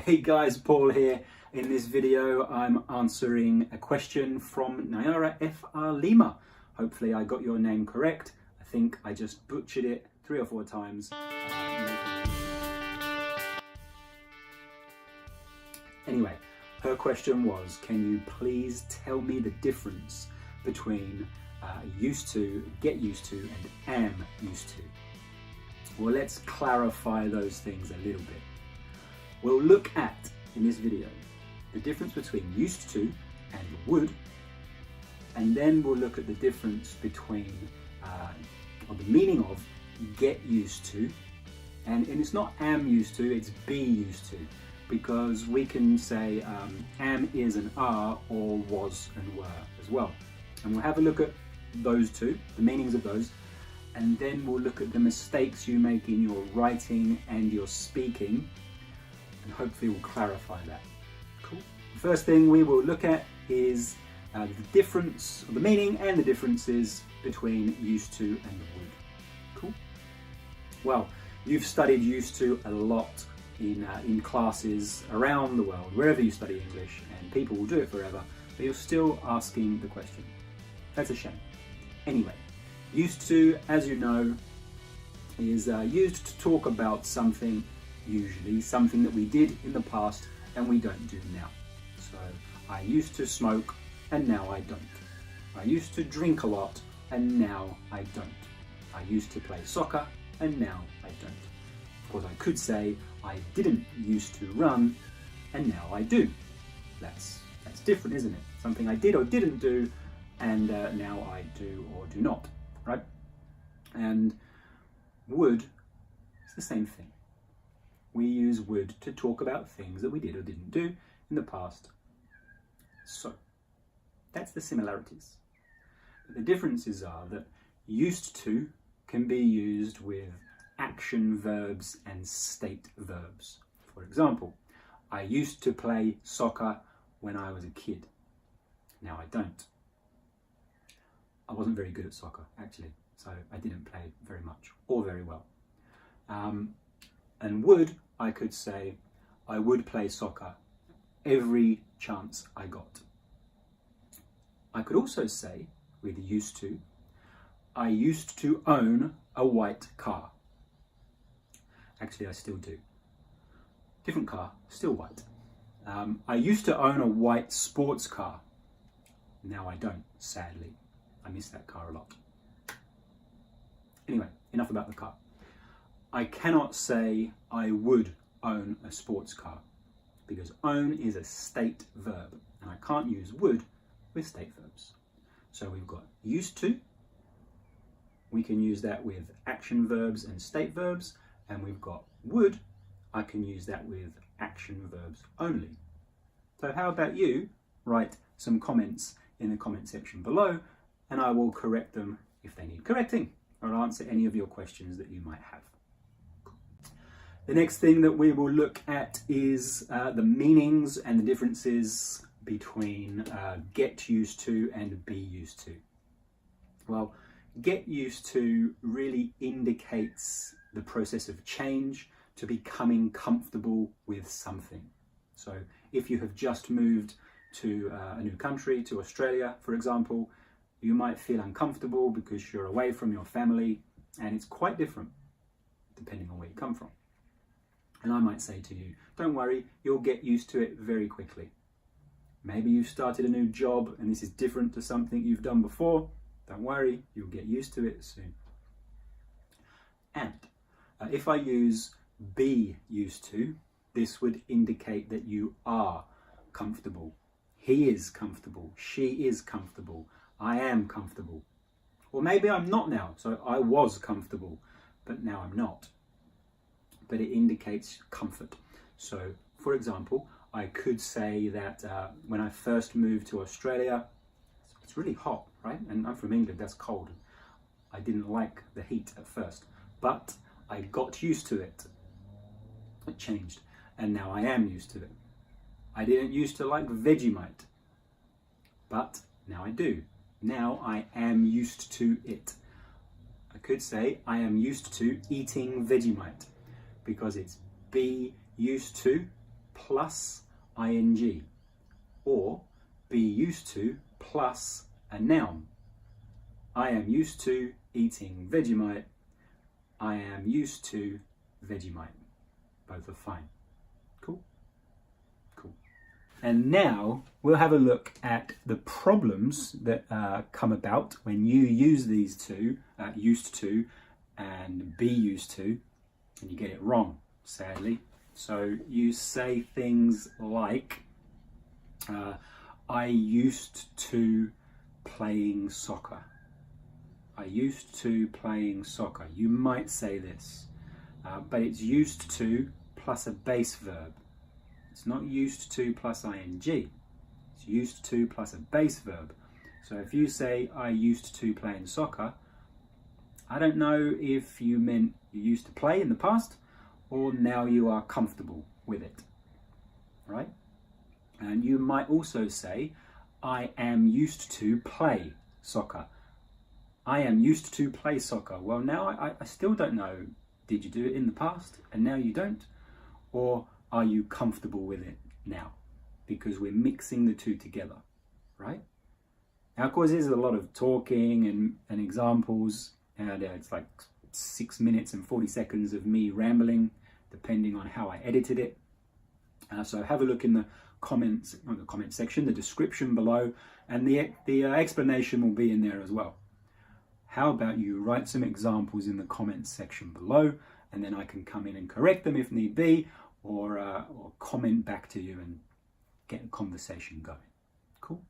Hey guys, Paul here. In this video I'm answering a question from Naiara FR Lima. Hopefully I got your name correct. I think I just butchered it 3 or 4 times. Anyway, her question was, can you please tell me the difference between used to, get used to, and am used to? Well, let's clarify those things a little bit. We'll look at, in this video, the difference between used to and would, and then we'll look at the difference between, or the meaning of, get used to, and it's not am used to, it's be used to, because we can say am, is, and are, or was and were as well. And we'll have a look at those two, the meanings of those, and then we'll look at the mistakes you make in your writing and your speaking, and hopefully we'll clarify that. Cool. The first thing we will look at is the difference, or the meaning and the differences between used to and would. Cool. Well, you've studied used to a lot in classes around the world, wherever you study English, and people will do it forever, but you're still asking the question. That's a shame. Anyway, used to, as you know, is used to talk about something, usually something that we did in the past and we don't do now. So, I used to smoke and now I don't. I used to drink a lot and now I don't. I used to play soccer and now I don't. Of course, I could say I didn't used to run and now I do. That's different, isn't it? Something I did or didn't do and now I do or do not, right? And would is the same thing. We use would to talk about things that we did or didn't do in the past. So, that's the similarities. But the differences are that used to can be used with action verbs and state verbs. For example, I used to play soccer when I was a kid. Now I don't. I wasn't very good at soccer, actually, so I didn't play very much or very well. And would, I could say, I would play soccer every chance I got. I could also say, with used to, I used to own a white car. Actually, I still do. Different car, still white. I used to own a white sports car. Now I don't, sadly. I miss that car a lot. Anyway, enough about the car. I cannot say I would own a sports car because own is a state verb and I can't use would with state verbs. So we've got used to, we can use that with action verbs and state verbs, and we've got would, I can use that with action verbs only. So how about you write some comments in the comment section below and I will correct them if they need correcting, or answer any of your questions that you might have. The next thing that we will look at is the meanings and the differences between get used to and be used to. Well, get used to really indicates the process of change to becoming comfortable with something. So if you have just moved to a new country, to Australia, for example, you might feel uncomfortable because you're away from your family and it's quite different depending on where you come from. And I might say to you, don't worry, you'll get used to it very quickly. Maybe you've started a new job and this is different to something you've done before. Don't worry, you'll get used to it soon. And if I use be used to, this would indicate that you are comfortable. He is comfortable. She is comfortable. I am comfortable. Or maybe I'm not now, so I was comfortable, but now I'm not. But it indicates comfort. So, for example, I could say that when I first moved to Australia, it's really hot, right? And I'm from England, that's cold. I didn't like the heat at first, but I got used to it. It changed, and now I am used to it. I didn't used to like Vegemite, but now I do. Now I am used to it. I could say I am used to eating Vegemite because it's be used to plus ing, or be used to plus a noun. I am used to eating Vegemite. I am used to Vegemite. Both are fine. Cool? Cool. And now we'll have a look at the problems that come about when you use these two, used to and be used to, and you get it wrong, sadly. So you say things like, I used to playing soccer. I used to playing soccer. You might say this, but it's used to plus a base verb. It's not used to plus ing. It's used to plus a base verb. So if you say, I used to playing soccer, I don't know if you meant you used to play in the past or now you are comfortable with it, right? And you might also say, I am used to play soccer. I am used to play soccer. Well, now I still don't know. Did you do it in the past and now you don't? Or are you comfortable with it now? Because we're mixing the two together, right? Now, of course, there's a lot of talking and examples. And it's like 6 minutes and 40 seconds of me rambling, depending on how I edited it. So have a look in the comments, not the comment section, the description below, and the explanation will be in there as well. How about you write some examples in the comments section below, and then I can come in and correct them if need be, or comment back to you and get a conversation going. Cool.